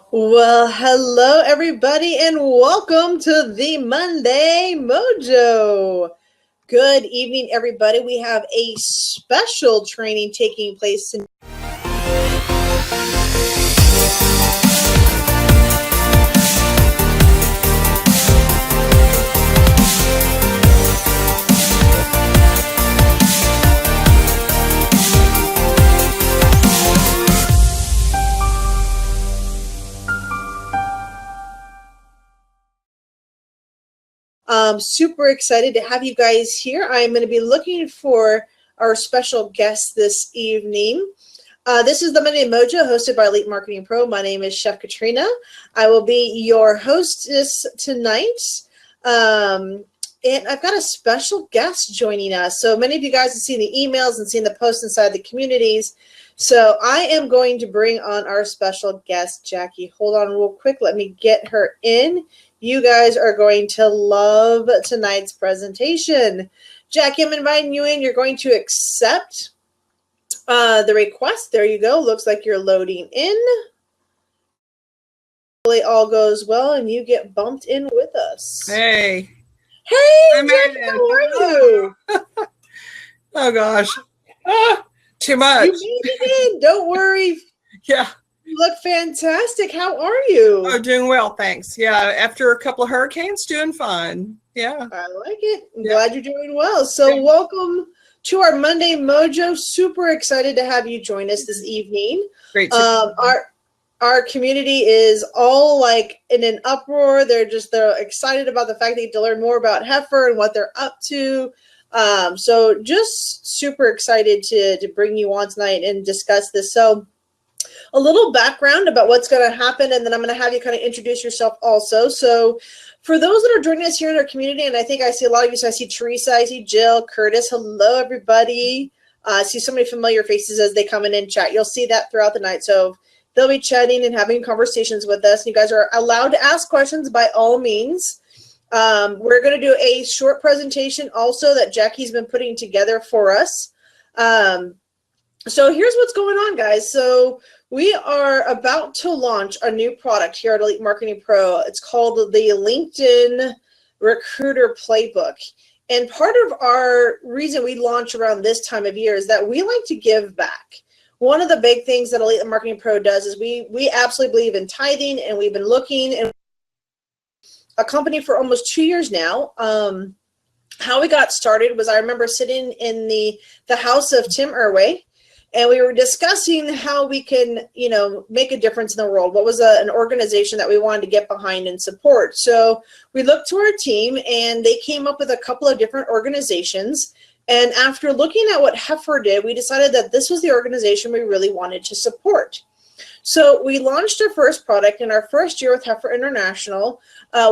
Well, hello everybody and welcome to the Monday Mojo. Good evening everybody. We have a special training taking place tonight. Super excited to have you guys here. I'm going to be looking for our special guest this evening. This is the Monday Mojo hosted by Elite Marketing Pro. My name is Chef Katrina. I will be your hostess tonight. And I've got a special guest joining us. So many of you guys have seen the emails and seen the posts inside the communities. So I am going to bring on our special guest, Jackie. Hold on real quick. Let me get her in. You guys are going to love tonight's presentation. Jackie, I'm inviting you in. You're going to accept the request. There you go. Looks like you're loading in. Hopefully all goes well and you get bumped in with us. Hey. Hey, Jackie, how are you? Oh, gosh. Too much. You made it in. Don't worry. Yeah. You look fantastic. How are you? Oh, doing well, thanks. Yeah, after a couple of hurricanes, doing fine. Yeah. I like it. I'm glad you're doing well. So welcome to our Monday Mojo. Super excited to have you join us this evening. Great. Our community is all like in an uproar. They're excited about the fact they get to learn more about Heifer and what they're up to. So just super excited to bring you on tonight and discuss this. So a little background about what's going to happen, and then I'm going to have you kind of introduce yourself also. So for those that are joining us here in our community, and I think I see a lot of you, so I see Teresa, I see Jill, Curtis, hello everybody. I see so many familiar faces as they come in and chat. You'll see that throughout the night. So they'll be chatting and having conversations with us. You guys are allowed to ask questions by all means. We're going to do a short presentation also that Jackie's been putting together for us. So here's what's going on, guys. So we are about to launch a new product here at Elite Marketing Pro. It's called the LinkedIn Recruiter Playbook. And part of our reason we launch around this time of year is that we like to give back. One of the big things that Elite Marketing Pro does is we absolutely believe in tithing, and we've been looking and a company for almost 2 years now. How we got started was I remember sitting in the house of Tim Irway, and we were discussing how we can, make a difference in the world. What was an organization that we wanted to get behind and support? So we looked to our team, and they came up with a couple of different organizations. And after looking at what Heifer did, we decided that this was the organization we really wanted to support. So we launched our first product in our first year with Heifer International.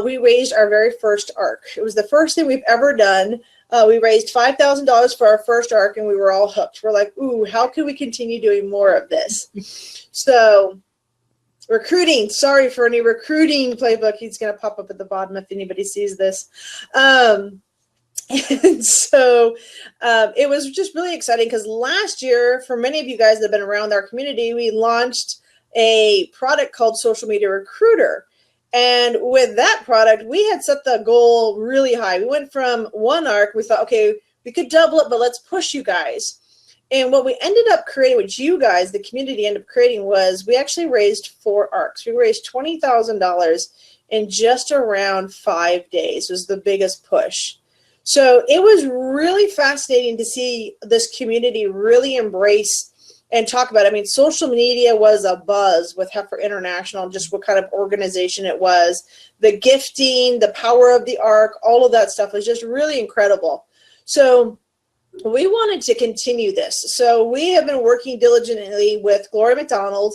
We raised our very first ARC. It was the first thing we've ever done. We raised $5,000 for our first ARC, and we were all hooked. We're like, ooh, how can we continue doing more of this? So recruiting, sorry for any recruiting playbook. He's going to pop up at the bottom if anybody sees this. And so it was just really exciting because last year, for many of you guys that have been around our community, we launched a product called Social Media Recruiter. And with that product, we had set the goal really high. We went from one ARC. We thought, okay, we could double it, but let's push you guys. And what we ended up creating, which you guys, the community, ended up creating, was we actually raised 4 ARCs. We raised $20,000 in just around 5 days. It was the biggest push. So it was really fascinating to see this community really embrace and talk about it. I mean, social media was a buzz with Heifer International, just what kind of organization it was. The gifting, the power of the ARC, all of that stuff was just really incredible. So we wanted to continue this. So we have been working diligently with Gloria McDonald.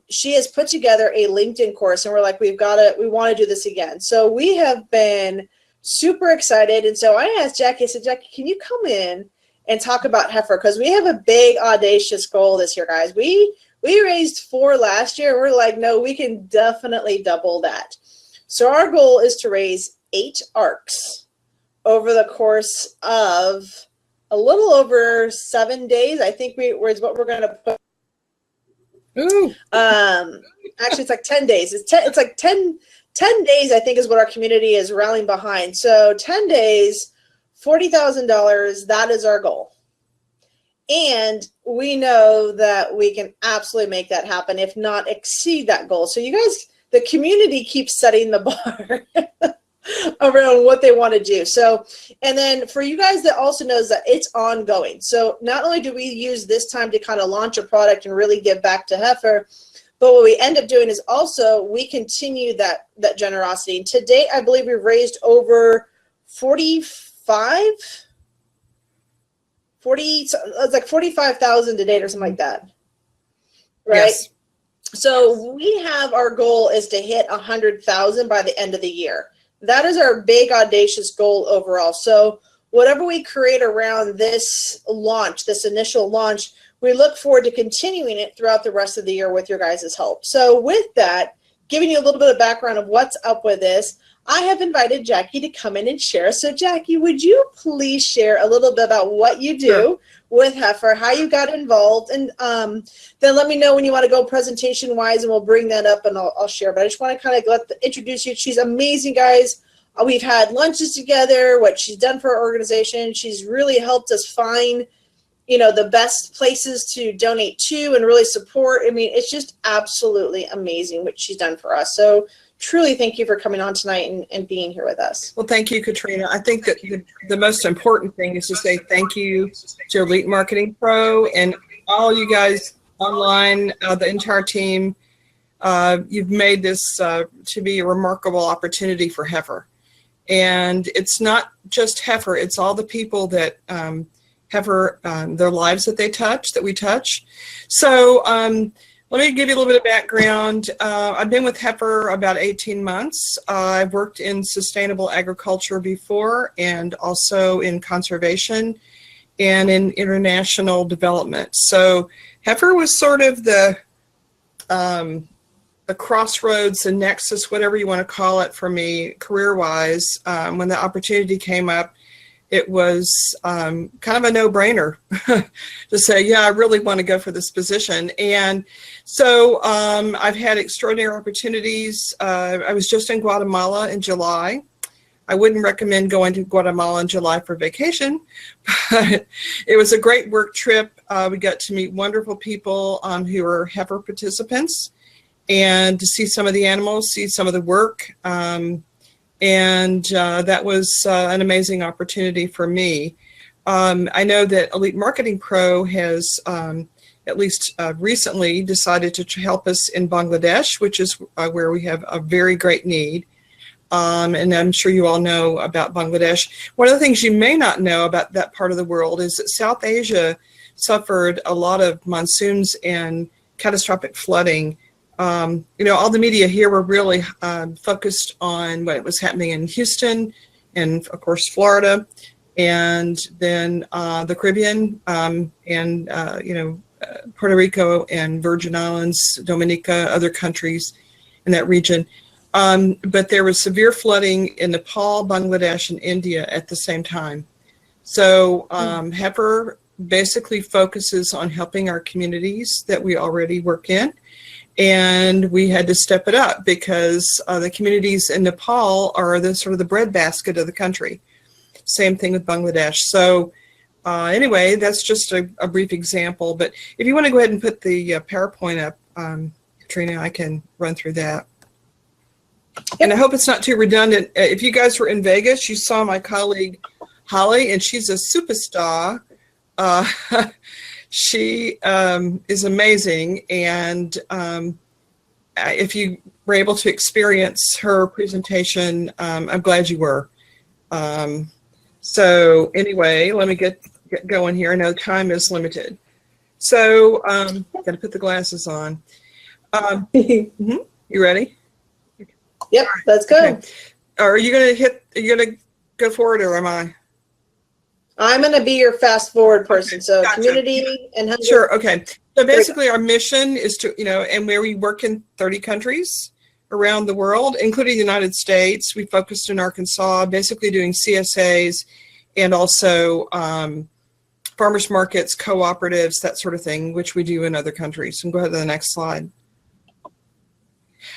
She has put together a LinkedIn course, and we're like, we want to do this again. So we have been super excited. And so I asked Jackie, I said, Jackie, can you come in and talk about Heifer? Because we have a big, audacious goal this year, guys. We raised 4 last year. We're like, no, we can definitely double that. So our goal is to raise 8 ARCs over the course of a little over 7 days. I think is what we're going to put. Ooh. Actually, it's like 10 days. It's like 10 days, I think, is what our community is rallying behind. So 10 days, $40,000, that is our goal. And we know that we can absolutely make that happen, if not exceed that goal. So you guys, the community keeps setting the bar around what they want to do. So, and then for you guys that also knows that it's ongoing. So not only do we use this time to kind of launch a product and really give back to Heifer, but what we end up doing is also we continue that generosity. And to date, I believe we've raised over it's like 45,000 to date or something like that. Right? Yes. So we have, our goal is to hit 100,000 by the end of the year. That is our big audacious goal overall. So whatever we create around this launch, this initial launch, we look forward to continuing it throughout the rest of the year with your guys' help. So with that, giving you a little bit of background of what's up with this, I have invited Jackie to come in and share. So Jackie, would you please share a little bit about what you do with Heifer, how you got involved, and then let me know when you want to go presentation-wise, and we'll bring that up and I'll share. But I just want to kind of introduce you. She's amazing, guys. We've had lunches together, what she's done for our organization. She's really helped us find, the best places to donate to and really support. I mean, it's just absolutely amazing what she's done for us. So truly thank you for coming on tonight and being here with us. Well, thank you, Katrina. I think that the most important thing is to say thank you to Elite Marketing Pro and all you guys online, the entire team. You've made this to be a remarkable opportunity for Heifer. And it's not just Heifer, it's all the people that Heifer, their lives that we touch. So let me give you a little bit of background. I've been with Heifer about 18 months. I've worked in sustainable agriculture before, and also in conservation and in international development. So Heifer was sort of the crossroads, the nexus, whatever you want to call it for me, career-wise. When the opportunity came up, it was kind of a no-brainer to say, yeah, I really want to go for this position. And so I've had extraordinary opportunities. I was just in Guatemala in July. I wouldn't recommend going to Guatemala in July for vacation, but it was a great work trip. We got to meet wonderful people who are Heifer participants, and to see some of the animals, see some of the work. And that was an amazing opportunity for me. I know that Elite Marketing Pro has at least recently decided to help us in Bangladesh, which is where we have a very great need. And I'm sure you all know about Bangladesh. One of the things you may not know about that part of the world is that South Asia suffered a lot of monsoons and catastrophic flooding. All the media here were really focused on what was happening in Houston and, of course, Florida, and then the Caribbean, and Puerto Rico and Virgin Islands, Dominica, other countries in that region. But there was severe flooding in Nepal, Bangladesh, and India at the same time. So Heifer basically focuses on helping our communities that we already work in. And we had to step it up because the communities in Nepal are the sort of the breadbasket of the country. Same thing with Bangladesh. So anyway, that's just a brief example. But if you want to go ahead and put the PowerPoint up, Katrina, I can run through that. Yep. And I hope it's not too redundant. If you guys were in Vegas, you saw my colleague Holly, and she's a superstar. She is amazing, and if you were able to experience her presentation, I'm glad you were. So anyway, let me get going here. I know time is limited. So got to put the glasses on. You ready? Yep, let's go. Okay. Are you gonna go forward, or am I? I'm going to be your fast forward person. Okay, so gotcha. Community and 100. Sure. Okay. So basically our mission is to, and where we work in 30 countries around the world, including the United States. We focused in Arkansas, basically doing CSAs and also farmers markets, cooperatives, that sort of thing, which we do in other countries. And go ahead to the next slide.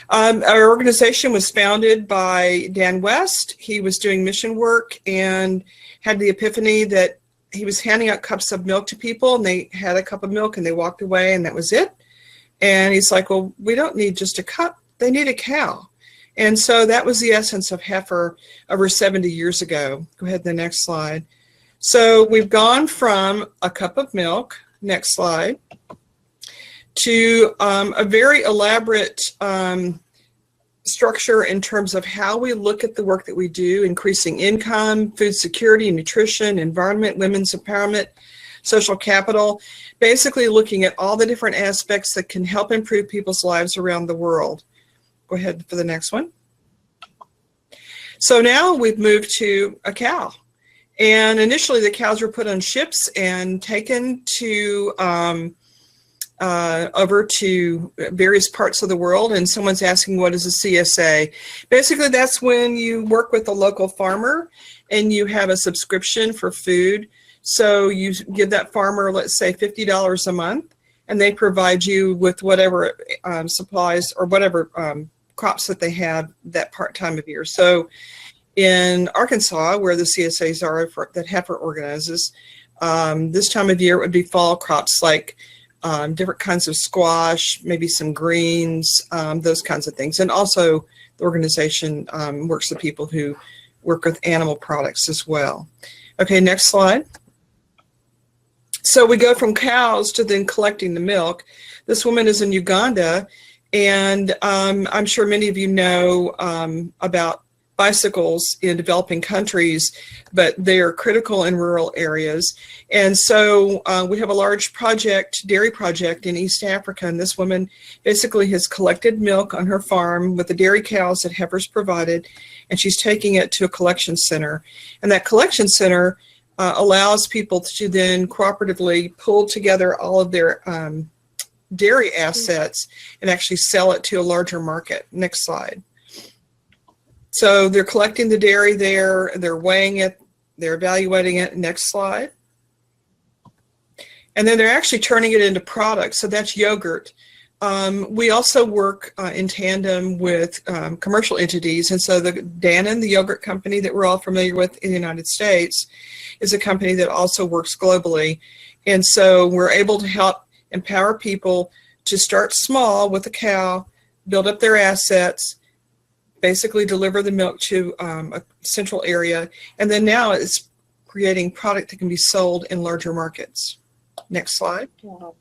Our organization was founded by Dan West. He was doing mission work and had the epiphany that he was handing out cups of milk to people, and they had a cup of milk and they walked away and that was it. And he's like, well, we don't need just a cup, they need a cow. And so that was the essence of Heifer over 70 years ago. Go ahead to the next slide. So we've gone from a cup of milk, next slide, to a very elaborate structure in terms of how we look at the work that we do, increasing income, food security, nutrition, environment, women's empowerment, social capital, basically looking at all the different aspects that can help improve people's lives around the world. Go ahead for the next one. So now we've moved to a cow. And initially the cows were put on ships and taken to over to various parts of the world. And someone's asking, what is a CSA? Basically, that's when you work with a local farmer and you have a subscription for food. So you give that farmer, let's say, $50 a month, and they provide you with whatever supplies or whatever crops that they have that time of year. So in Arkansas, where the CSAs are that Heifer organizes, this time of year it would be fall crops like different kinds of squash, maybe some greens, those kinds of things. And also the organization works with people who work with animal products as well. Okay, next slide. So we go from cows to then collecting the milk. This woman is in Uganda, and I'm sure many of you know about bicycles in developing countries, but they are critical in rural areas. And so we have a large project, dairy project in East Africa, and this woman basically has collected milk on her farm with the dairy cows that Heifer's provided, and she's taking it to a collection center. And that collection center allows people to then cooperatively pull together all of their dairy assets and actually sell it to a larger market. Next slide. So they're collecting the dairy there, they're weighing it, they're evaluating it. Next slide. And then they're actually turning it into products. So that's yogurt. We also work in tandem with commercial entities. And so the Dannon, the yogurt company that we're all familiar with in the United States, is a company that also works globally. And so we're able to help empower people to start small with a cow, build up their assets, basically deliver the milk to a central area, and then now it's creating product that can be sold in larger markets. Next slide. Wow.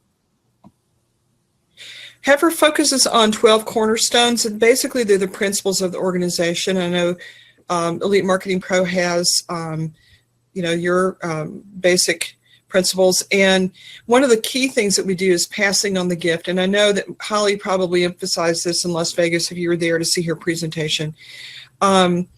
Heifer focuses on 12 cornerstones, and basically they're the principles of the organization. I know Elite Marketing Pro has your basic principles, and one of the key things that we do is passing on the gift. And I know that Holly probably emphasized this in Las Vegas if you were there to see her presentation. One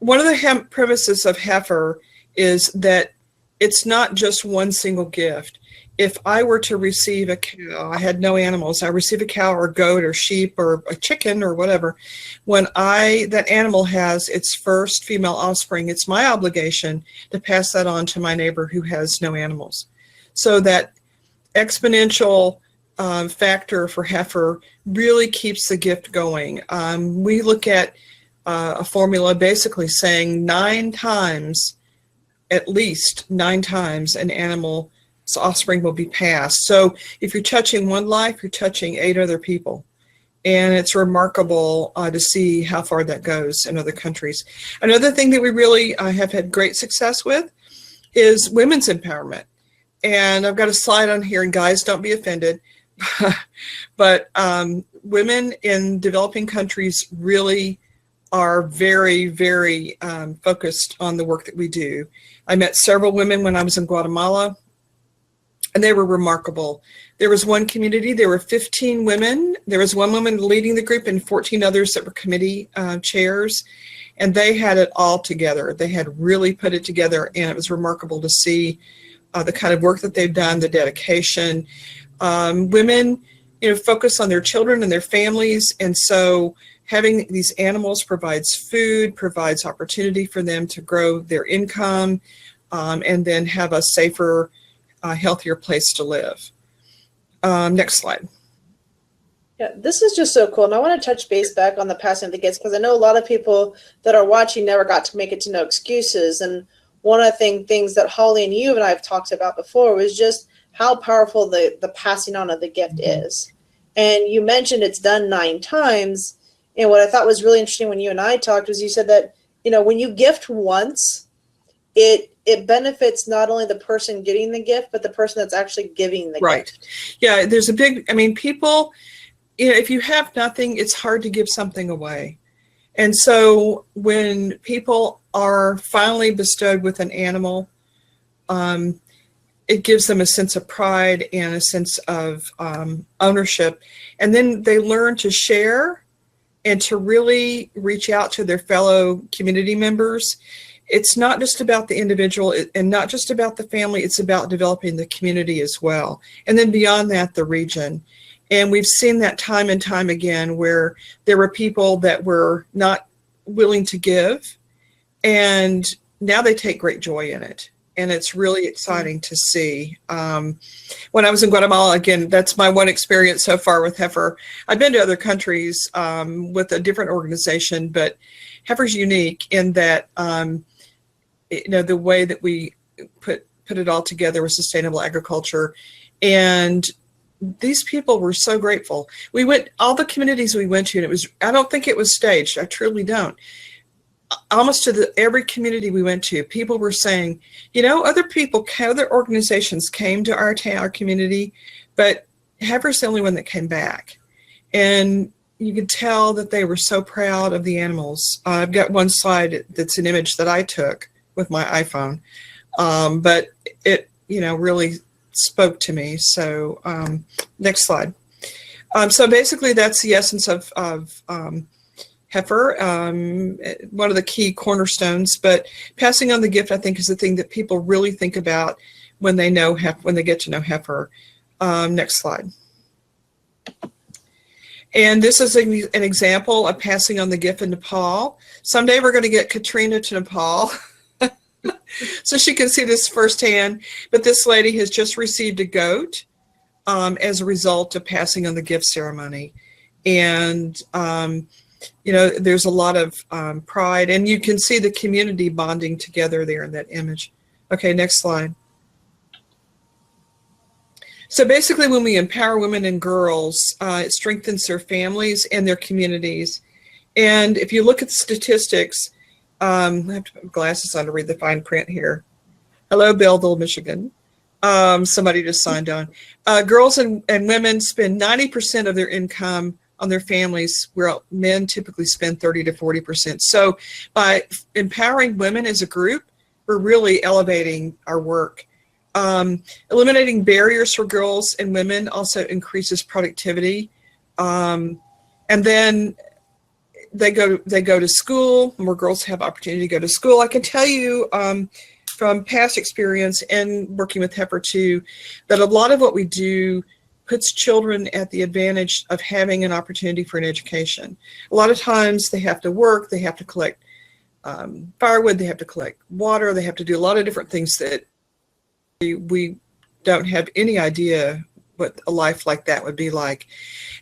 of the premises of Heifer is that it's not just one single gift. If I were to receive a cow, I had no animals, I receive a cow or a goat or sheep or a chicken or whatever, when that animal has its first female offspring, it's my obligation to pass that on to my neighbor who has no animals. So that exponential factor for Heifer really keeps the gift going. We look at a formula basically saying 9 times, at least 9 times, an animal's offspring will be passed. So if you're touching one life, you're touching 8 other people. And it's remarkable to see how far that goes in other countries. Another thing that we really have had great success with is women's empowerment. And I've got a slide on here, and guys, don't be offended. But women in developing countries really are very, very focused on the work that we do. I met several women when I was in Guatemala, and they were remarkable. There was one community, there were 15 women. There was one woman leading the group and 14 others that were committee chairs, and they had it all together. They had really put it together, and it was remarkable to see the kind of work that they've done, the dedication. Women, focus on their children and their families, and so having these animals provides food, provides opportunity for them to grow their income. and then have a safer, healthier place to live. Next slide. Yeah, this is just so cool. And I want to touch base back on the passing of the gifts because I know a lot of people that are watching never got to make it to No Excuses. And one of the things that Holly and you and I have talked about before was just how powerful the passing on of the gift is. And you mentioned it's done 9 times. And what I thought was really interesting when you and I talked was you said that, when you gift once, it benefits not only the person getting the gift, but the person that's actually giving the gift. Yeah, there's people, if you have nothing, it's hard to give something away. And so when people are finally bestowed with an animal, it gives them a sense of pride and a sense of ownership. And then they learn to share and to really reach out to their fellow community members. It's not just about the individual and not just about the family, it's about developing the community as well. And then beyond that, the region. And we've seen that time and time again where there were people that were not willing to give, and now they take great joy in it. And it's really exciting to see. When I was in Guatemala, again, that's my one experience so far with Heifer. I've been to other countries with a different organization, but Heifer's unique in that, the way that we put it all together with sustainable agriculture. And these people were so grateful. All the communities we went to, and I don't think it was staged. I truly don't. Almost to every community we went to, people were saying, other organizations came to our community, but Heifer's the only one that came back. And you could tell that they were so proud of the animals. I've got one slide that's an image that I took with my iPhone, but it, really spoke to me. So next slide. So basically that's the essence of Heifer, one of the key cornerstones, but passing on the gift, I think, is the thing that people really think about when they get to know Heifer. Next slide. And this is an example of passing on the gift in Nepal. Someday we're going to get Katrina to Nepal so she can see this firsthand. But this lady has just received a goat as a result of passing on the gift ceremony. And there's a lot of pride, and you can see the community bonding together there in that image. Okay, next slide. So basically, when we empower women and girls, it strengthens their families and their communities. And if you look at the statistics, I have to put glasses on to read the fine print here. Hello, Belleville, Michigan. Somebody just signed on. Girls and women spend 90% of their income on their families, where men typically spend 30 to 40%. So by empowering women as a group, we're really elevating our work. Eliminating barriers for girls and women also increases productivity. And then they go to school, more girls have opportunity to go to school. I can tell you from past experience and working with Heifer too, that a lot of what we do puts children at the advantage of having an opportunity for an education. A lot of times they have to work, they have to collect firewood, they have to collect water, they have to do a lot of different things that we don't have any idea what a life like that would be like.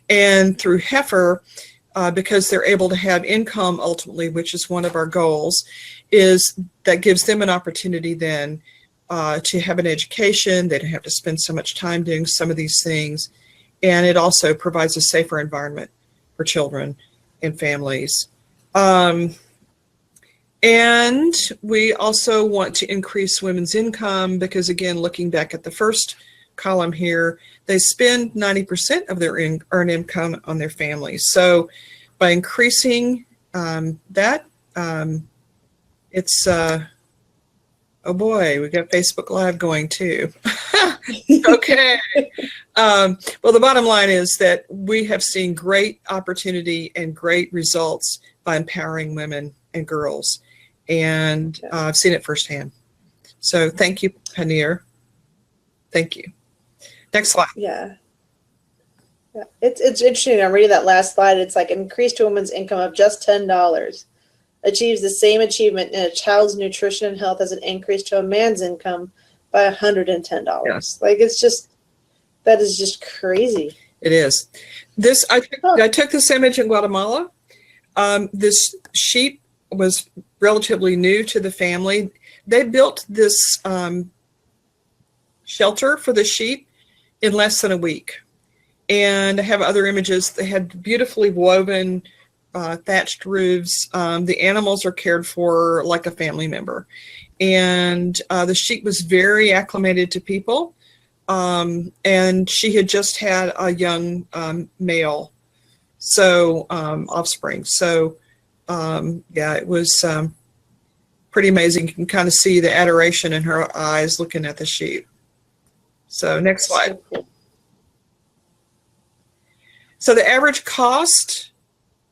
And through Heifer, because they're able to have income ultimately, which is one of our goals, is that gives them an opportunity then to have an education. They don't have to spend so much time doing some of these things. And it also provides a safer environment for children and families. And we also want to increase women's income because, again, looking back at the first column here, they spend 90% of their earned income on their families. So by increasing that, it's oh boy, we got Facebook Live going too. Okay. Well, the bottom line is that we have seen great opportunity and great results by empowering women and girls. And I've seen it firsthand. So thank you, Panir. Thank you. Next slide. Yeah. It's interesting. I'm reading that last slide. It's like increased women's income of just $10. achieves the same achievement in a child's nutrition and health as an increase to a man's income by $110. Yes. Like, it's just, that is just crazy. It is. This I took this image in Guatemala. This sheep was relatively new to the family. They built this shelter for the sheep in less than a week. And I have other images. They had beautifully woven thatched roofs. The animals are cared for like a family member. And the sheep was very acclimated to people. And she had just had a young male, so offspring. So yeah, it was pretty amazing. You can kind of see the adoration in her eyes looking at the sheep. So next slide. So the average cost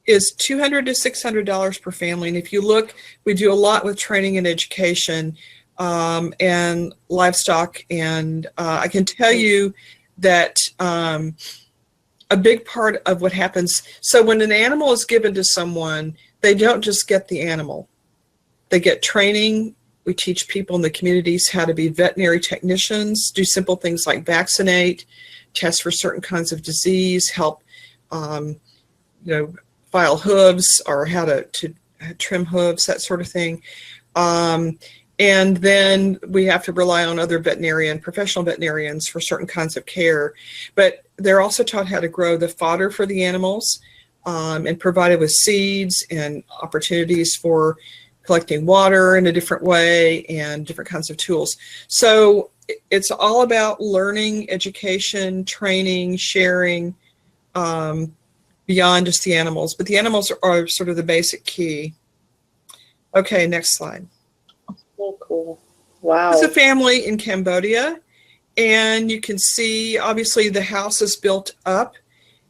is $200 to $600 per family. And if you look, we do a lot with training and education and livestock. And I can tell you that a big part of what happens, so when an animal is given to someone, they don't just get the animal. They get training. We teach people in the communities how to be veterinary technicians, do simple things like vaccinate, test for certain kinds of disease, help file hooves or how to trim hooves, that sort of thing. And then we have to rely on other professional veterinarians for certain kinds of care. But they're also taught how to grow the fodder for the animals and provided with seeds and opportunities for collecting water in a different way and different kinds of tools. So it's all about learning, education, training, sharing, beyond just the animals. But the animals are sort of the basic key. Okay, next slide. Oh, cool. Wow. It's a family in Cambodia, and you can see obviously the house is built up,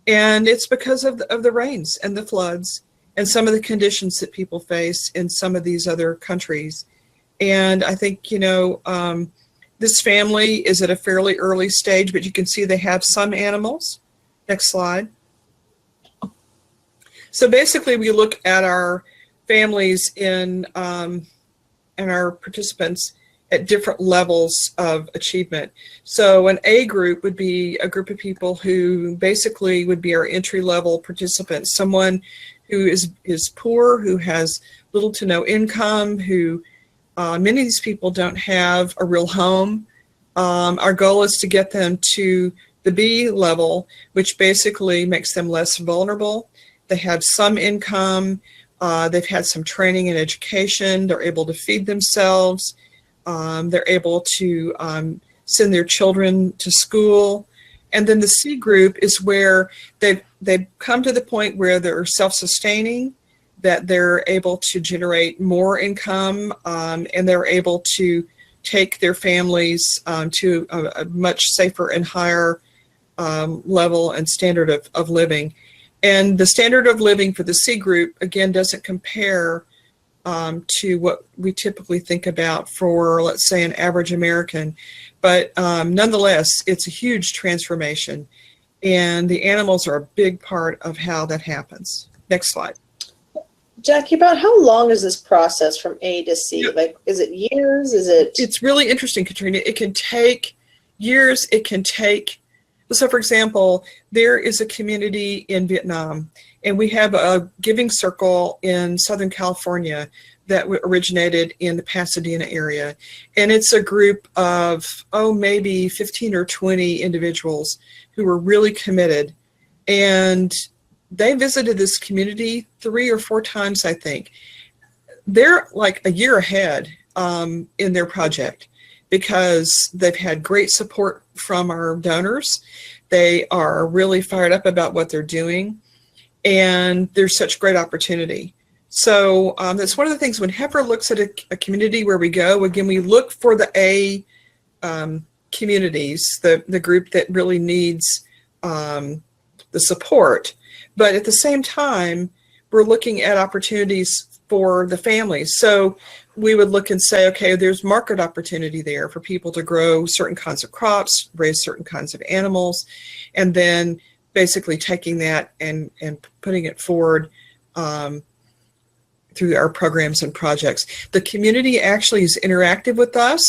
and it's because of the rains and the floods and some of the conditions that people face in some of these other countries. And I think, this family is at a fairly early stage, but you can see they have some animals. Next slide. So basically we look at our families and our participants at different levels of achievement. So an A group would be a group of people who basically would be our entry-level participants, someone who is poor, who has little to no income, who many of these people don't have a real home. Our goal is to get them to the B level, which basically makes them less vulnerable. They have some income, they've had some training and education, they're able to feed themselves, they're able to send their children to school. And then the C group is where they've come to the point where they're self-sustaining, that they're able to generate more income, and they're able to take their families to a much safer and higher level and standard of living. And the standard of living for the C group, again, doesn't compare to what we typically think about for, let's say, an average American. But nonetheless, it's a huge transformation. And the animals are a big part of how that happens. Next slide. Jackie, about how long is this process from A to C? Yeah. Like, is it years? Is it? It's really interesting, Katrina. It can take years. It can take, so for example, there is a community in Vietnam, and we have a giving circle in Southern California that originated in the Pasadena area. And it's a group of, maybe 15 or 20 individuals who were really committed. And they visited this community 3 or 4 times, I think. They're like a year ahead in their project because they've had great support from our donors. They are really fired up about what they're doing, and there's such great opportunity. So that's one of the things when Heifer looks at a community where we go, again, we look for the A communities, the group that really needs the support. But at the same time, we're looking at opportunities for the families. So we would look and say, okay, there's market opportunity there for people to grow certain kinds of crops, raise certain kinds of animals, and then basically taking that and putting it forward through our programs and projects. The community actually is interactive with us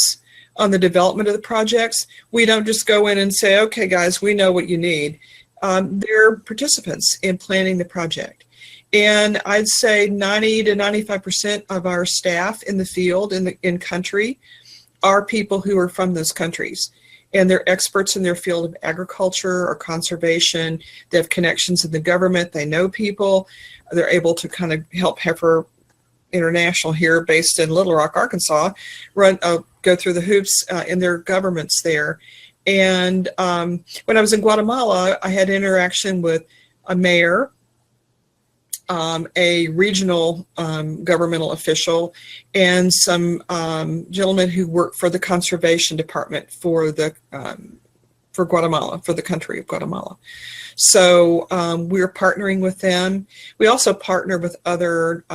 on the development of the projects. We don't just go in and say, okay, guys, we know what you need. They're participants in planning the project. And I'd say 90 to 95% of our staff in the field, in country, are people who are from those countries. And they're experts in their field of agriculture or conservation. They have connections in the government. They know people. They're able to kind of help Heifer International here, based in Little Rock, Arkansas, go through the hoops in their governments there. And when I was in Guatemala, I had interaction with a mayor, a regional governmental official, and some gentlemen who work for the conservation department for Guatemala, for the country of Guatemala. So we're partnering with them. We also partner with other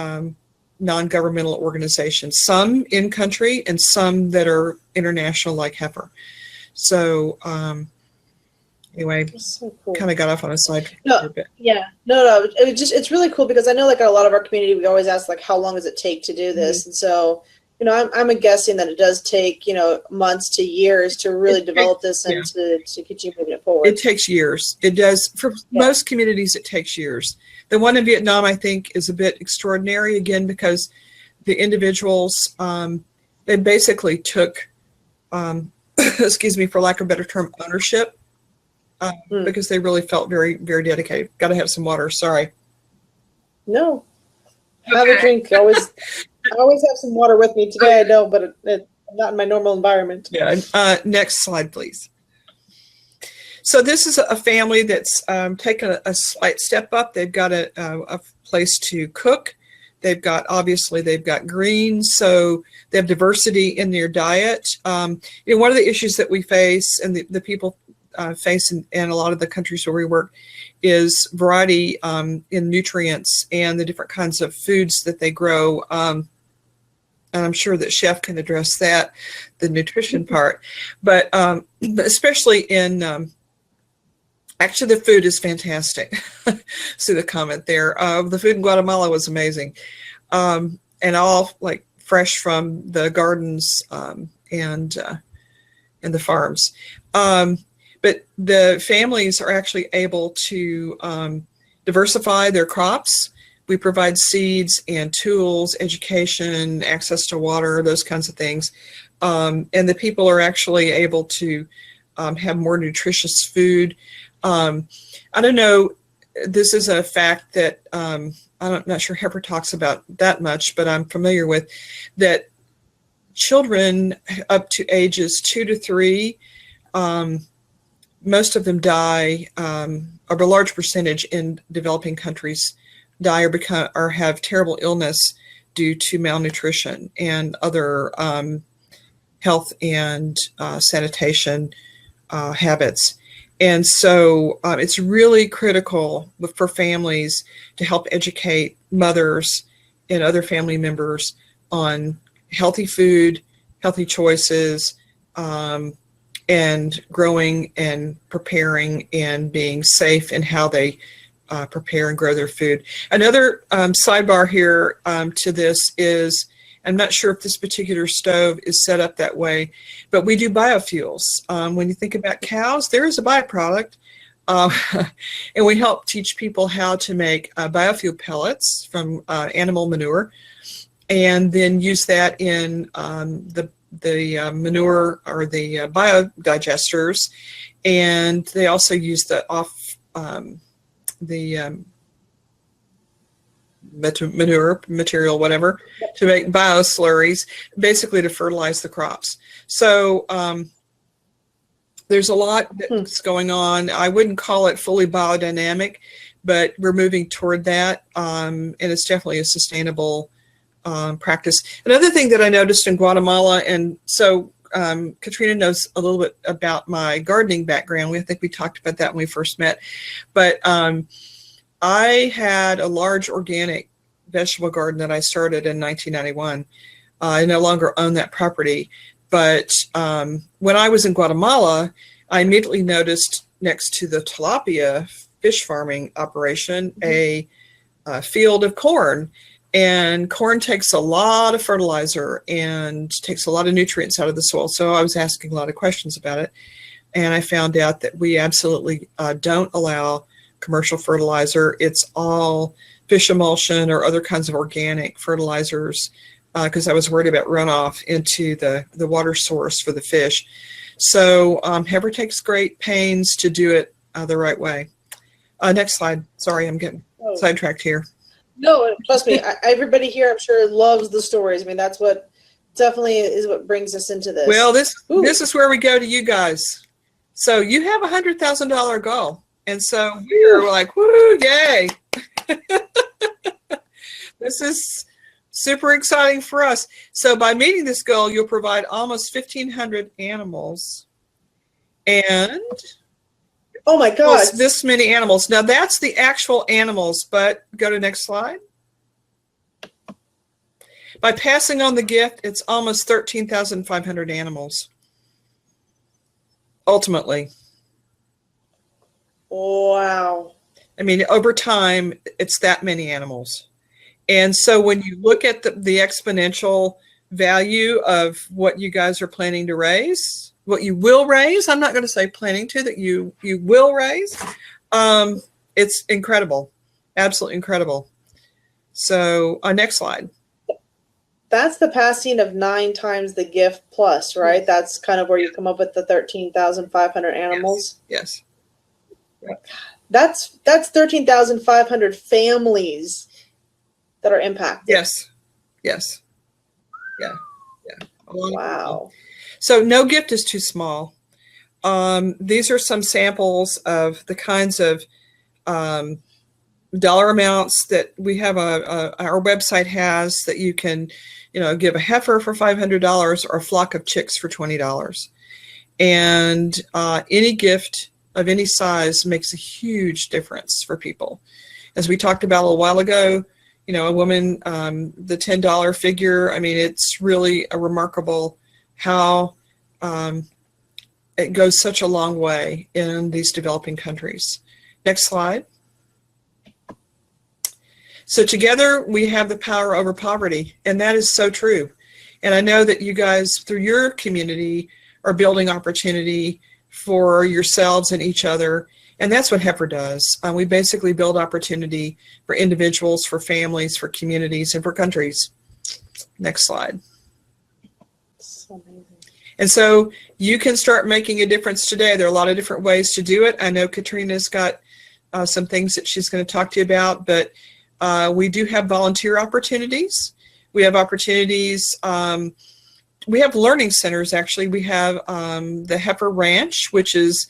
non-governmental organizations, some in country and some that are international, like Heifer. So anyway, so cool. Kind of got off on a side. No, it's really cool, because I know, like, a lot of our community, we always ask, like, how long does it take to do this? Mm-hmm. And so, you know, I'm guessing that it does take, you know, months to years to really develop this and to continue moving it forward. It takes years. It does. For most communities, it takes years. The one in Vietnam, I think, is a bit extraordinary, again, because the individuals, they basically took, excuse me, for lack of a better term, ownership, because they really felt very, very dedicated. Got to have some water. Sorry. No. Have a drink. I always have some water with me today. I know, but it's not in my normal environment. Yeah. Next slide, please. So this is a family that's taken a slight step up. They've got a place to cook. Obviously they've got greens, so they have diversity in their diet. You know, one of the issues that we face, and the people face in a lot of the countries where we work, is variety in nutrients and the different kinds of foods that they grow. And I'm sure that Chef can address that, the nutrition part. But especially in actually, the food is fantastic. See the comment there. The food in Guatemala was amazing, and all like fresh from the gardens and the farms. But the families are actually able to diversify their crops. We provide seeds and tools, education, access to water, those kinds of things, and the people are actually able to have more nutritious food. I don't know, this is a fact that I'm not sure Heifer talks about that much, but I'm familiar with, that children up to ages 2 to 3, most of them die, or a large percentage in developing countries die or have terrible illness due to malnutrition and other health and sanitation habits. And so it's really critical for families to help educate mothers and other family members on healthy food, healthy choices, and growing and preparing and being safe in how they prepare and grow their food. Another sidebar here to this is, I'm not sure if this particular stove is set up that way, but we do biofuels. When you think about cows, there is a byproduct, and we help teach people how to make biofuel pellets from animal manure, and then use that in the manure or the biodigesters, and they also use the manure material, whatever, to make bioslurries, basically to fertilize the crops. So there's a lot that's going on. I wouldn't call it fully biodynamic, but we're moving toward that, and it's definitely a sustainable practice. Another thing that I noticed in Guatemala, and so Katrina knows a little bit about my gardening background. I think we talked about that when we first met, but I had a large organic vegetable garden that I started in 1991. I no longer own that property, but when I was in Guatemala, I immediately noticed next to the tilapia fish farming operation a field of corn And corn takes a lot of fertilizer and takes a lot of nutrients out of the soil. So I was asking a lot of questions about it. And I found out that we absolutely don't allow commercial fertilizer. It's all fish emulsion or other kinds of organic fertilizers, because I was worried about runoff into the water source for the fish. So Heifer takes great pains to do it the right way. Next slide. Sorry, I'm getting sidetracked here. No, trust me. Everybody here, I'm sure, loves the stories. I mean, that's what definitely is what brings us into this. Well, this is where we go to you guys. So you have a $100,000 goal, and so we're like, woo, yay! This is super exciting for us. So by meeting this goal, you'll provide almost 1,500 animals, and oh my God, this many animals. Now that's the actual animals, but go to next slide. By passing on the gift, it's almost 13,500 animals. Ultimately. Wow. I mean, over time, it's that many animals. And so when you look at the exponential value of what you guys are planning to raise, what you will raise, I'm not going to say planning to, that you will raise, it's incredible. Absolutely incredible. So next slide. That's the passing of 9 times the gift plus, right? That's kind of where you come up with the 13,500 animals. Yes. Yes. That's 13,500 families that are impacted. Yes. Yes. Yeah. Yeah. Wow. So no gift is too small. These are some samples of the kinds of dollar amounts that we have. Our website has that you can, give a heifer for $500 or a flock of chicks for $20. And any gift of any size makes a huge difference for people. As we talked about a little while ago, a woman, the $10 figure, I mean, it's really a remarkable how it goes such a long way in these developing countries. Next slide. So together we have the power over poverty, and that is so true. And I know that you guys, through your community, are building opportunity for yourselves and each other, and that's what Heifer does. We basically build opportunity for individuals, for families, for communities, and for countries. Next slide. So amazing. And so you can start making a difference today. There are a lot of different ways to do it. I know Katrina's got some things that she's going to talk to you about, but we do have volunteer opportunities. We have opportunities. We have learning centers, actually. We have the Heifer Ranch, which is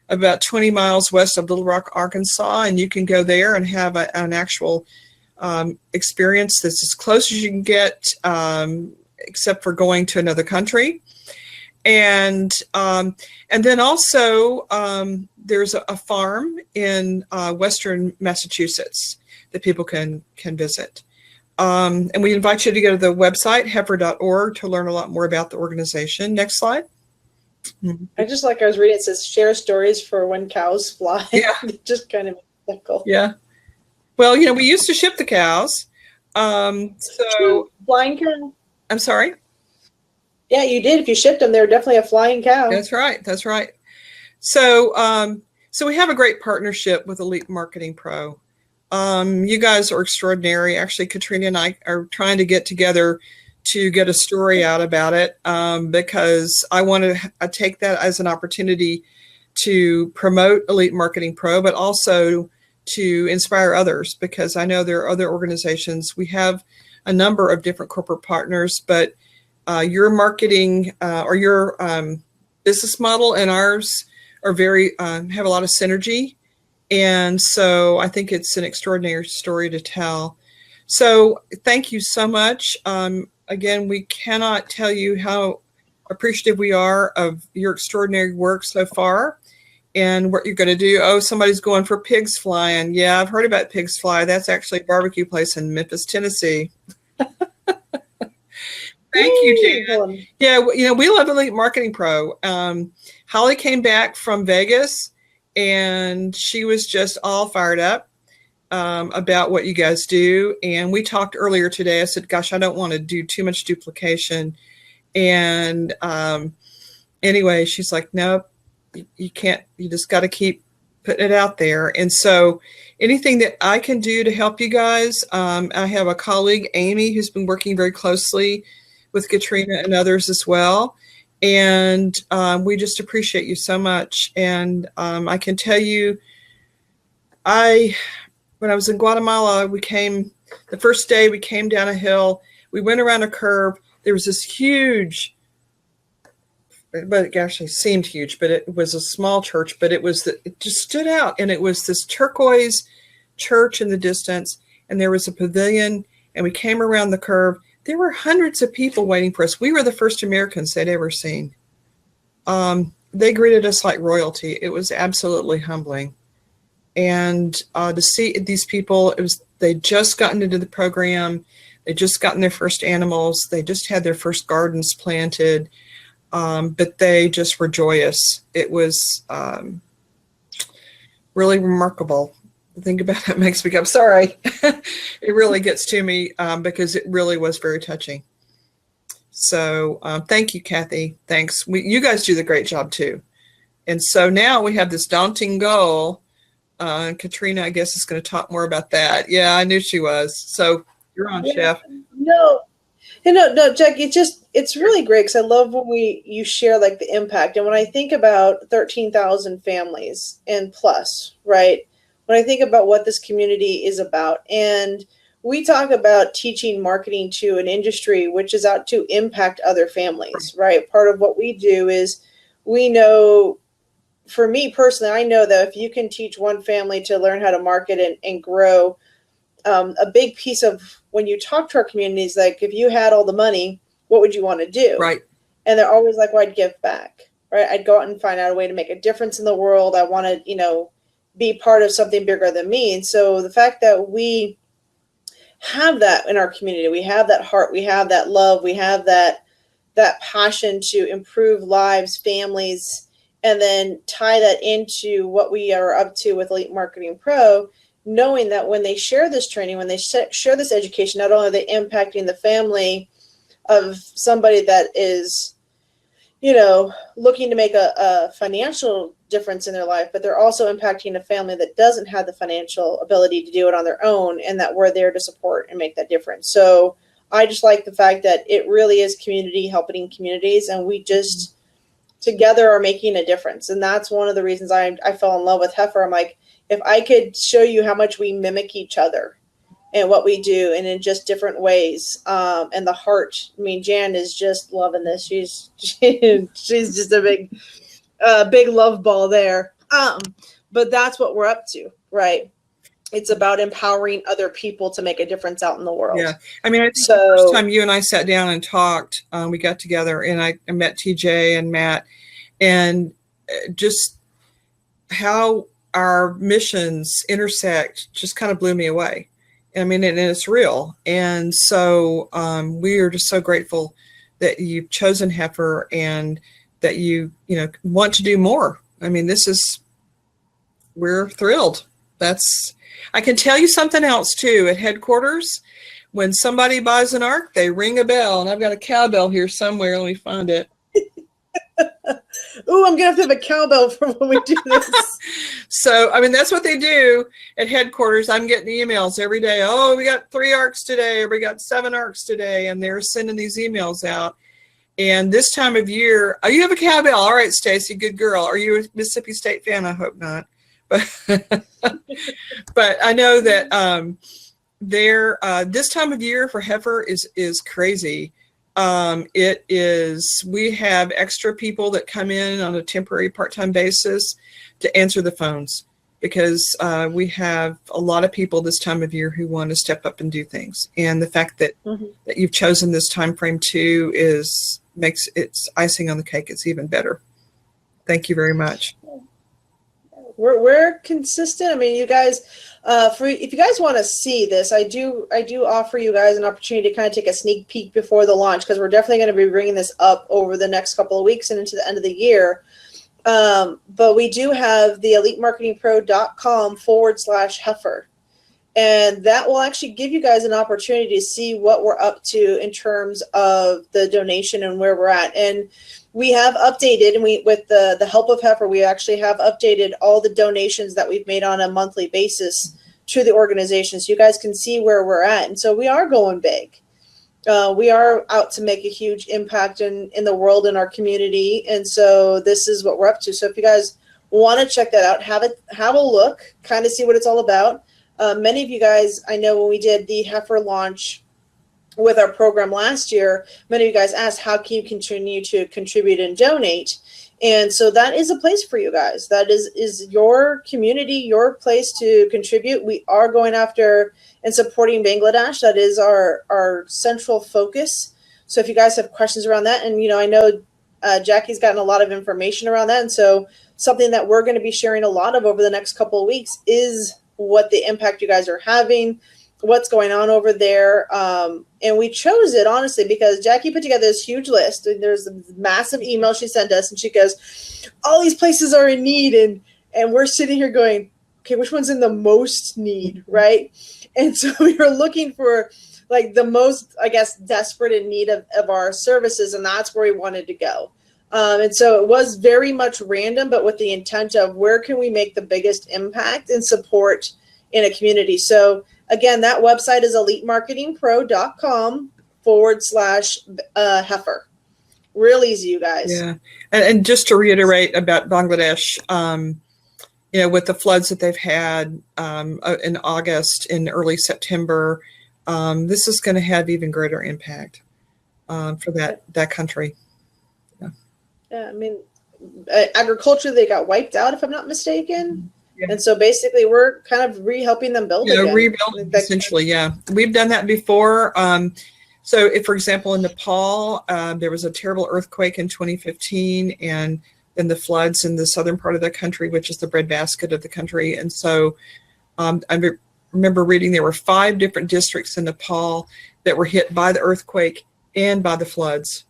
about 20 miles west of Little Rock, Arkansas, and you can go there and have an actual experience that's as close as you can get, except for going to another country. And then also there's a farm in western Massachusetts that people can visit. And we invite you to go to the website, heifer.org, to learn a lot more about the organization. Next slide. I was reading, it says share stories for when cows fly. Yeah. Just kind of cool. Yeah. Well, we used to ship the cows. So flying cow. I'm sorry? Yeah, you did. If you shipped them, they're definitely a flying cow. That's right. That's right. So so we have a great partnership with Elite Marketing Pro. You guys are extraordinary. Actually, Katrina and I are trying to get together to get a story out about it, because I want to take that as an opportunity to promote Elite Marketing Pro, but also to inspire others, because I know there are other organizations. We have a number of different corporate partners, but your marketing or your business model and ours are very have a lot of synergy. And so I think it's an extraordinary story to tell. So thank you so much. Again, we cannot tell you how appreciative we are of your extraordinary work so far and what you're going to do. Oh, somebody's going for pigs flying. Yeah, I've heard about pigs fly. That's actually a barbecue place in Memphis, Tennessee. Thank you, Jan. Yeah, we love Elite Marketing Pro. Holly came back from Vegas, and she was just all fired up. about what you guys do. And we talked earlier today. I said, gosh, I don't want to do too much duplication. And anyway, she's like, nope, you can't, you just got to keep putting it out there. And so anything that I can do to help you guys, I have a colleague, Amy, who's been working very closely with Katrina and others as well. And we just appreciate you so much. And I can tell you, when I was in Guatemala, the first day we came down a hill, we went around a curve. There was this huge, but it actually seemed huge, but it was a small church, but it just stood out. And it was this turquoise church in the distance. And there was a pavilion, and we came around the curve. There were hundreds of people waiting for us. We were the first Americans they'd ever seen. They greeted us like royalty. It was absolutely humbling. And to see these people, they'd just gotten into the program. They'd just gotten their first animals. They just had their first gardens planted. But they just were joyous. It was really remarkable. Think about it makes me go, sorry. It really gets to me because it really was very touching. So thank you, Kathy. Thanks. You guys do the great job too. And so now we have this daunting goal. Katrina, I guess, is going to talk more about that. Yeah, I knew she was. So you're on, Chef. No, Jack, it's really great because I love when you share like the impact. And when I think about 13,000 families and plus, right? When I think about what this community is about, and we talk about teaching marketing to an industry which is out to impact other families, right? Part of what we do is we know, for me personally, I know that if you can teach one family to learn how to market and grow, a big piece of when you talk to our communities, like if you had all the money, what would you want to do? Right. And they're always like, well, I'd give back, right? I'd go out and find out a way to make a difference in the world. I want to, be part of something bigger than me. And so the fact that we have that in our community, we have that heart, we have that love, we have that passion to improve lives, families, and then tie that into what we are up to with Elite Marketing Pro, knowing that when they share this training, when they share this education, not only are they impacting the family of somebody that is, looking to make a financial difference in their life, but they're also impacting a family that doesn't have the financial ability to do it on their own, and that we're there to support and make that difference. So I just like the fact that it really is community helping communities, and we just together are making a difference. And that's one of the reasons I fell in love with Heifer. I'm like, if I could show you how much we mimic each other and what we do, and in just different ways, and the heart. I mean, Jan is just loving this. She's just a big love ball there. But that's what we're up to, right? It's about empowering other people to make a difference out in the world. Yeah. I mean, I think the first time you and I sat down and talked, we got together and I met TJ and Matt, and just how our missions intersect just kind of blew me away. I mean, and it's real. And so we are just so grateful that you've chosen Heifer and that you want to do more. I mean, we're thrilled. I can tell you something else too. At headquarters, when somebody buys an ARC, they ring a bell, and I've got a cowbell here somewhere. Let me find it. Ooh, I'm going to have a cowbell for when we do this. So, I mean, that's what they do at headquarters. I'm getting emails every day. Oh, we got 3 ARCs today, or we got 7 ARCs today, and they're sending these emails out. And this time of year, oh, you have a cowbell. All right, Stacy, good girl. Are you a Mississippi State fan? I hope not. But but I know that this time of year for Heifer is crazy. We have extra people that come in on a temporary part-time basis to answer the phones, because we have a lot of people this time of year who want to step up and do things. And the fact that that you've chosen this time frame too makes it's icing on the cake. It's even better. Thank you very much. We're consistent. I mean, you guys, if you guys want to see this, I do offer you guys an opportunity to kind of take a sneak peek before the launch, because we're definitely going to be bringing this up over the next couple of weeks and into the end of the year. But we do have the elitemarketingpro.com/Heifer. And that will actually give you guys an opportunity to see what we're up to in terms of the donation and where we're at. And we have updated, and with the help of Heifer, we actually have updated all the donations that we've made on a monthly basis to the organization, so you guys can see where we're at. And so we are going big. We are out to make a huge impact in the world, in our community. And so this is what we're up to. So if you guys want to check that out, have a look, kind of see what it's all about. Many of you guys, I know when we did the Heifer launch with our program last year, many of you guys asked, how can you continue to contribute and donate? And so that is a place for you guys. That is your community, your place to contribute. We are going after and supporting Bangladesh. That is our central focus. So if you guys have questions around that, and I know Jackie's gotten a lot of information around that, and so something that we're going to be sharing a lot of over the next couple of weeks is what the impact you guys are having, what's going on over there. And we chose it honestly because Jackie put together this huge list, and there's a massive email she sent us, and she goes, all these places are in need, and we're sitting here going, okay, which one's in the most need, right? And so we were looking for like the most, I guess, desperate in need of our services, and that's where we wanted to go. And so it was very much random, but with the intent of where can we make the biggest impact and support in a community. So again, that website is elitemarketingpro.com/Heifer. Real easy, you guys. Yeah. And just to reiterate about Bangladesh, with the floods that they've had in August and early September, this is going to have even greater impact for that country. Yeah, I mean, agriculture, they got wiped out, if I'm not mistaken. Yeah. And so basically we're kind of helping them build again. Rebuilding, essentially, yeah. We've done that before. So if, for example, in Nepal, there was a terrible earthquake in 2015, and then the floods in the southern part of the country, which is the breadbasket of the country. And so I remember reading there were 5 different districts in Nepal that were hit by the earthquake and by the floods.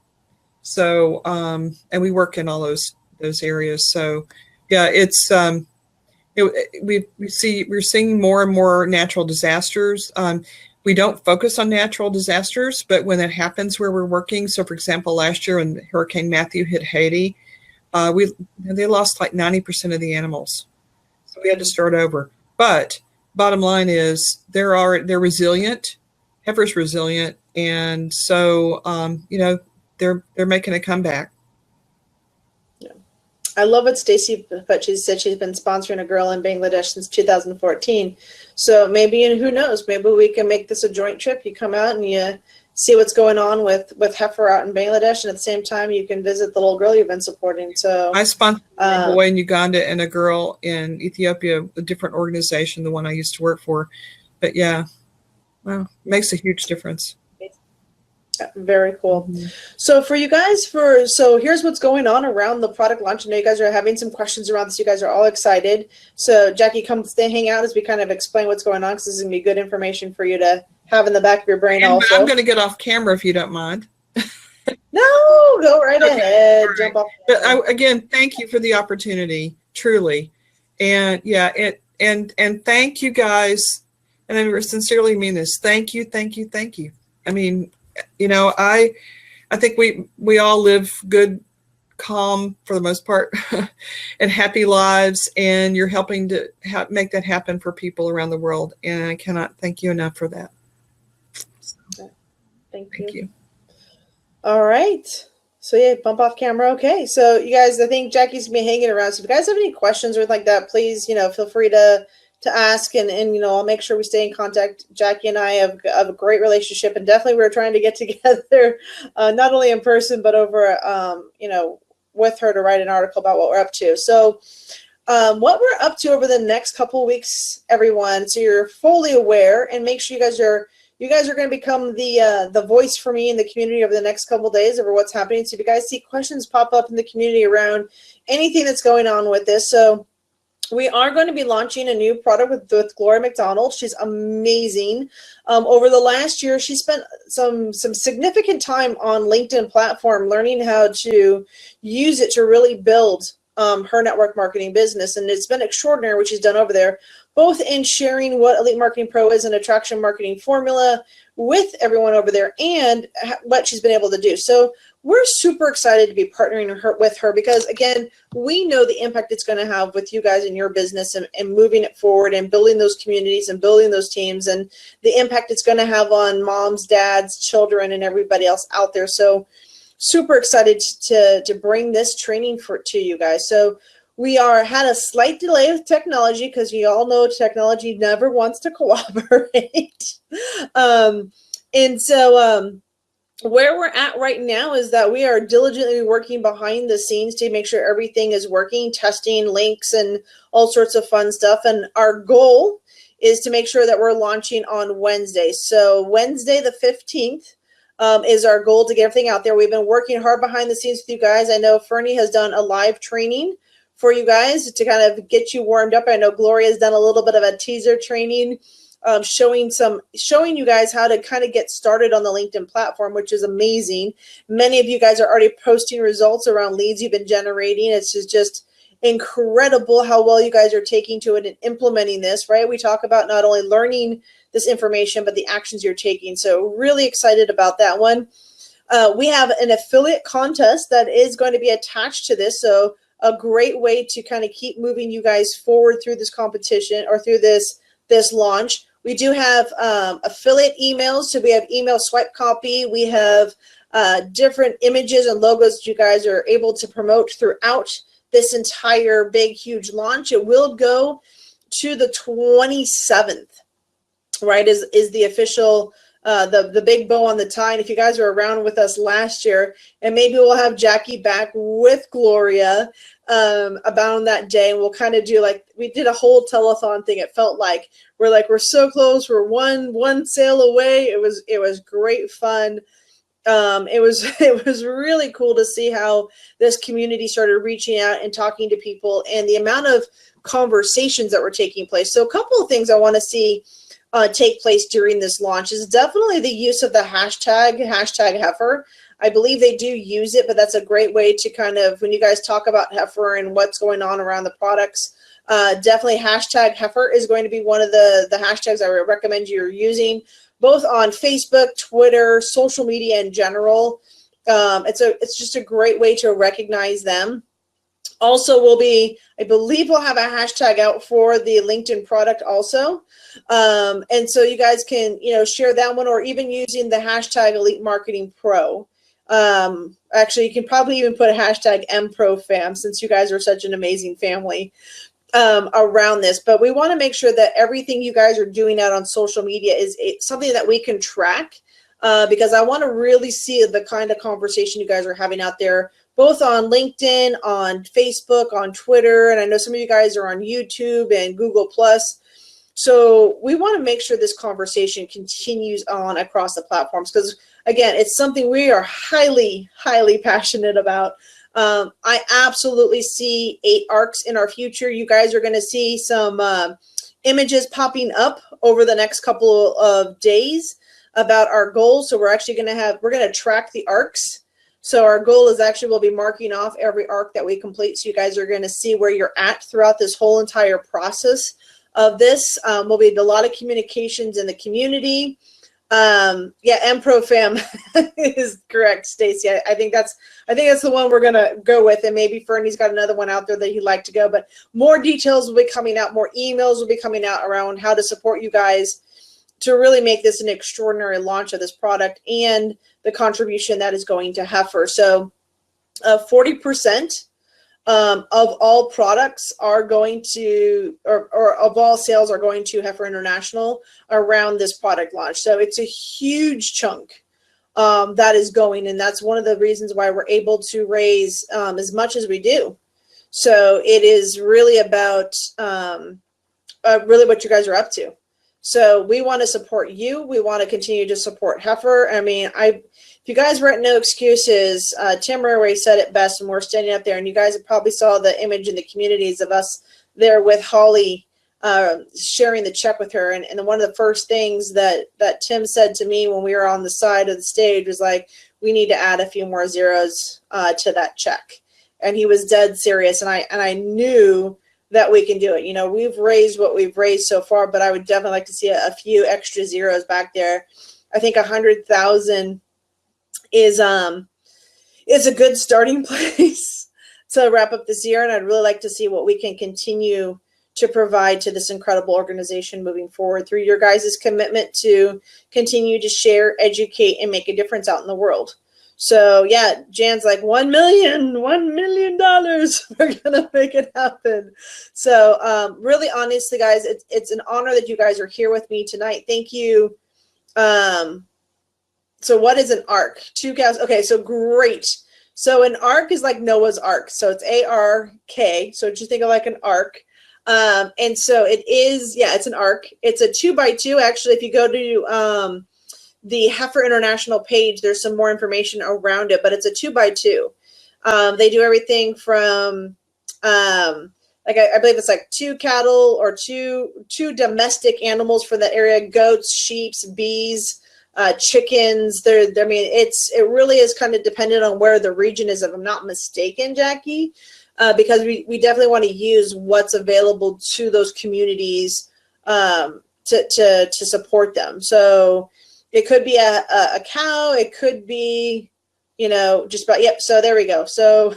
So, and we work in all those areas. So, yeah, it's we're seeing more and more natural disasters. We don't focus on natural disasters, but when it happens where we're working, so for example, last year when Hurricane Matthew hit Haiti, they lost like 90% of the animals, so we had to start over. But bottom line is they're resilient. Heifer's resilient, and so they're making a comeback. Yeah. I love what Stacy put. She said she's been sponsoring a girl in Bangladesh since 2014. So maybe, and who knows, maybe we can make this a joint trip. You come out and you see what's going on with Heifer out in Bangladesh, and at the same time you can visit the little girl you've been supporting. So I sponsored a boy in Uganda and a girl in Ethiopia, a different organization, the one I used to work for. But yeah, well, it makes a huge difference. Very cool. Mm-hmm. So for you guys, so here's what's going on around the product launch. I know you guys are having some questions around this. You guys are all excited. So Jackie, come stay, hang out as we kind of explain what's going on, because this is going to be good information for you to have in the back of your brain. Also, I'm going to get off camera if you don't mind. No, go right ahead. Right. Jump off. But again, thank you for the opportunity, truly. And yeah, and thank you guys. And I sincerely mean this. Thank you, thank you, thank you. I mean, I think we all live good, calm, for the most part, and happy lives, and you're helping to make that happen for people around the world. And I cannot thank you enough for that. So, thank you. All right. So yeah, bump off camera. Okay. So you guys, I think Jackie's gonna be hanging around. So if you guys have any questions or anything like that, please, feel free to ask, and I'll make sure we stay in contact. Jackie and I have a great relationship, and definitely we're trying to get together, not only in person, but over, with her to write an article about what we're up to. So what we're up to over the next couple of weeks, everyone, so you're fully aware, and make sure you guys are going to become the voice for me in the community over the next couple of days over what's happening. So if you guys see questions pop up in the community around anything that's going on with this. So we are going to be launching a new product with Gloria McDonald. She's amazing. Over the last year, she spent some significant time on LinkedIn platform learning how to use it to really build her network marketing business. And it's been extraordinary what she's done over there. both in sharing what Elite Marketing Pro is, an attraction marketing formula with everyone over there, and what she's been able to do. So we're super excited to be partnering with her because, again, we know the impact it's going to have with you guys in your business, and moving it forward and building those communities and building those teams, and the impact it's going to have on moms, dads, children, and everybody else out there. So super excited to bring this training to you guys. So we had a slight delay with technology because you all know technology never wants to cooperate. And so where we're at right now is that we are diligently working behind the scenes to make sure everything is working, testing links and all sorts of fun stuff. And our goal is to make sure that we're launching on Wednesday. So Wednesday the 15th is our goal to get everything out there. We've been working hard behind the scenes with you guys. I know Fernie has done a live training for you guys to kind of get you warmed up. I know Gloria has done a little bit of a teaser training, showing you guys how to kind of get started on the LinkedIn platform, which is amazing. Many of you guys are already posting results around leads you've been generating. It's just incredible how well you guys are taking to it and implementing this, right? We talk about not only learning this information, but the actions you're taking. So really excited about that one. We have an affiliate contest that is going to be attached to this. So a great way to kind of keep moving you guys forward through this competition or through this launch. We do have affiliate emails. So we have email swipe copy. We have different images and logos that you guys are able to promote throughout this entire big, huge launch. It will go to the 27th, right, is the official the big bow on the tie. And if you guys were around with us last year, and maybe we'll have Jackie back with Gloria about on that day, and we'll kind of do like we did a whole telethon thing. It felt like we're so close. We're one sale away. It was great fun. It was really cool to see how this community started reaching out and talking to people, and the amount of conversations that were taking place. So a couple of things I want to see take place during this launch is definitely the use of the hashtag Heifer. I believe they do use it, but that's a great way to kind of, when you guys talk about Heifer and what's going on around the products, definitely hashtag Heifer is going to be one of the hashtags I would recommend you're using, both on Facebook, Twitter, social media in general. It's just a great way to recognize them. Also, I believe we'll have a hashtag out for the LinkedIn product also. And so you guys can, share that one, or even using the hashtag Elite Marketing Pro. Actually, you can probably even put a hashtag MProFam, since you guys are such an amazing family around this. But we want to make sure that everything you guys are doing out on social media is something that we can track, because I want to really see the kind of conversation you guys are having out there, both on LinkedIn, on Facebook, on Twitter, and I know some of you guys are on YouTube and Google+. So we want to make sure this conversation continues on across the platforms, because, again, it's something we are highly, highly passionate about. I absolutely see 8 ARCs in our future. You guys are going to see some images popping up over the next couple of days about our goals. So we're actually going to track the ARCs. So our goal is actually we'll be marking off every ARC that we complete. So you guys are going to see where you're at throughout this whole entire process of this. Will be a lot of communications in the community. MProFam is correct, Stacy. I think that's the one we're gonna go with, and maybe Fernie's got another one out there that he'd like to go. But more details will be coming out, more emails will be coming out around how to support you guys to really make this an extraordinary launch of this product and the contribution that is going to Heifer. So 40% of all products are going to, or of all sales are going to Heifer International around this product launch. So it's a huge chunk that is going, and that's one of the reasons why we're able to raise as much as we do. So it is really about really what you guys are up to. So we want to support you. We want to continue to support Heifer. I mean, if you guys were at No Excuses, Tim Rareway said it best, and we're standing up there, and you guys probably saw the image in the communities of us there with Holly sharing the check with her. And one of the first things that Tim said to me when we were on the side of the stage was like, we need to add a few more zeros to that check. And he was dead serious. And I knew that we can do it. You know, we've raised what we've raised so far, but I would definitely like to see a few extra zeros back there. I think 100,000 is a good starting place to wrap up this year, and I'd really like to see what we can continue to provide to this incredible organization moving forward through your guys' commitment to continue to share, educate, and make a difference out in the world. So yeah, Jan's like $1 million. We're gonna make it happen. So really, honestly, guys, it's an honor that you guys are here with me tonight. Thank you. So what is an ark? Two cows. Okay, so great. So an ark is like Noah's Ark. So it's ARK. So just think of like an ark. And so it is, yeah, it's an ark. It's a 2x2. Actually, if you go to the Heifer International page, there's some more information around it, but it's a 2x2. They do everything from like I believe it's like 2 cattle or two domestic animals for that area: goats, sheep, bees, chickens. I mean, it really is kind of dependent on where the region is, if I'm not mistaken, Jackie, because we definitely want to use what's available to those communities to support them. So it could be a cow, it could be, you know, just about, yep. So there we go. So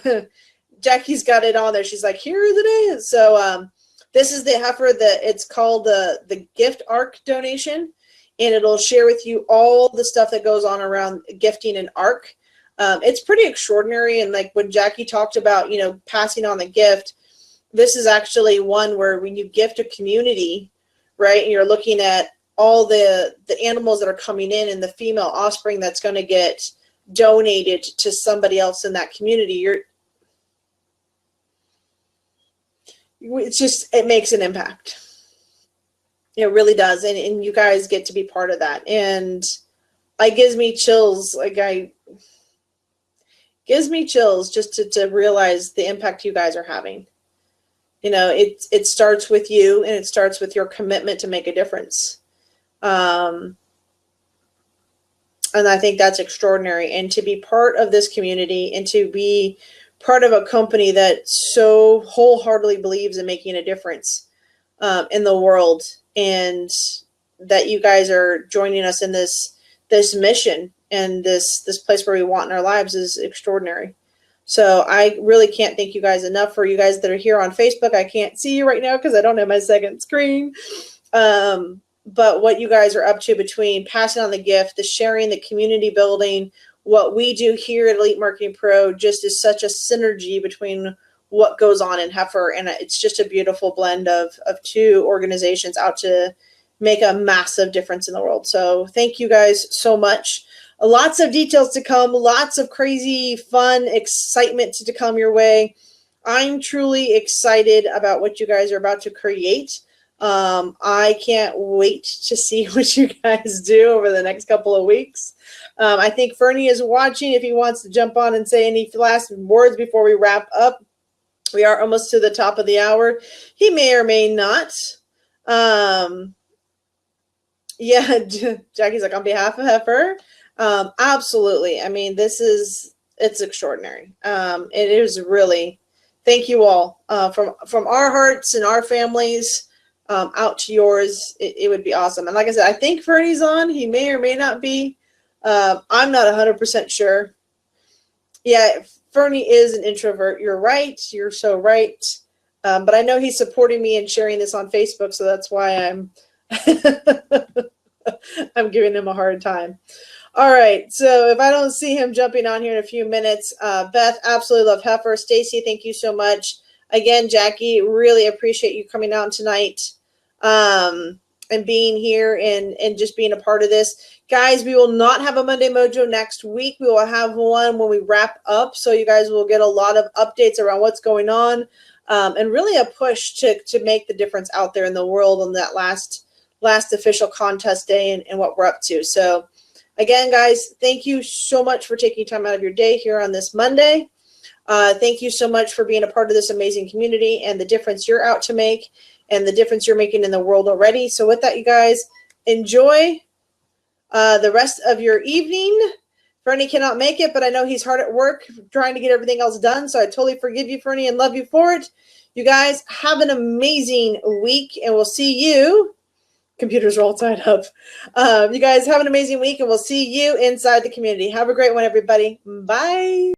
Jackie's got it on there. She's like, here it is. So this is the heifer that it's called the gift ark donation. And it'll share with you all the stuff that goes on around gifting an ark. It's pretty extraordinary. And like when Jackie talked about, you know, passing on the gift, this is actually one where when you gift a community, right, and you're looking at all the animals that are coming in and the female offspring that's going to get donated to somebody else in that community, it makes an impact. It really does. And you guys get to be part of that. And it gives me chills. Gives me chills just to realize the impact you guys are having. You know, it starts with you, and it starts with your commitment to make a difference. And I think that's extraordinary. And to be part of this community and to be part of a company that so wholeheartedly believes in making a difference in the world, and that you guys are joining us in this mission and this place where we want in our lives is extraordinary. So I really can't thank you guys enough. For you guys that are here on Facebook, I can't see you right now because I don't have my second screen. But what you guys are up to between passing on the gift, the sharing, the community building, what we do here at Elite Marketing Pro just is such a synergy between what goes on in Heifer. And it's just a beautiful blend of two organizations out to make a massive difference in the world. So thank you guys so much. Lots of details to come, lots of crazy fun excitement to come your way. I'm truly excited about what you guys are about to create. I can't wait to see what you guys do over the next couple of weeks. I think Fernie is watching if he wants to jump on and say any last words before we wrap up. We are almost to the top of the hour. He may or may not. Yeah, Jackie's like, on behalf of Heifer, absolutely. I mean, it's extraordinary. It is really, thank you all from our hearts and our families out to yours. It would be awesome. And like I said, I think Fernie's on. He may or may not be. I'm not 100% sure. Yeah, Fernie is an introvert. You're right. You're so right. But I know he's supporting me and sharing this on Facebook, so that's why I'm I'm giving him a hard time. All right, so if I don't see him jumping on here in a few minutes, Beth, absolutely love Heifer. Stacy, thank you so much. Again, Jackie, really appreciate you coming out tonight and being here and just being a part of this. Guys, we will not have a Monday Mojo next week. We will have one when we wrap up, so you guys will get a lot of updates around what's going on and really a push to make the difference out there in the world on that last official contest day and what we're up to. So again, guys, thank you so much for taking time out of your day here on this Monday. Thank you so much for being a part of this amazing community and the difference you're out to make and the difference you're making in the world already. So with that, you guys, enjoy the rest of your evening. Fernie cannot make it, but I know he's hard at work trying to get everything else done. So I totally forgive you, Fernie, and love you for it. You guys have an amazing week, and we'll see you. Computers are all tied up. You guys have an amazing week, and we'll see you inside the community. Have a great one, everybody. Bye.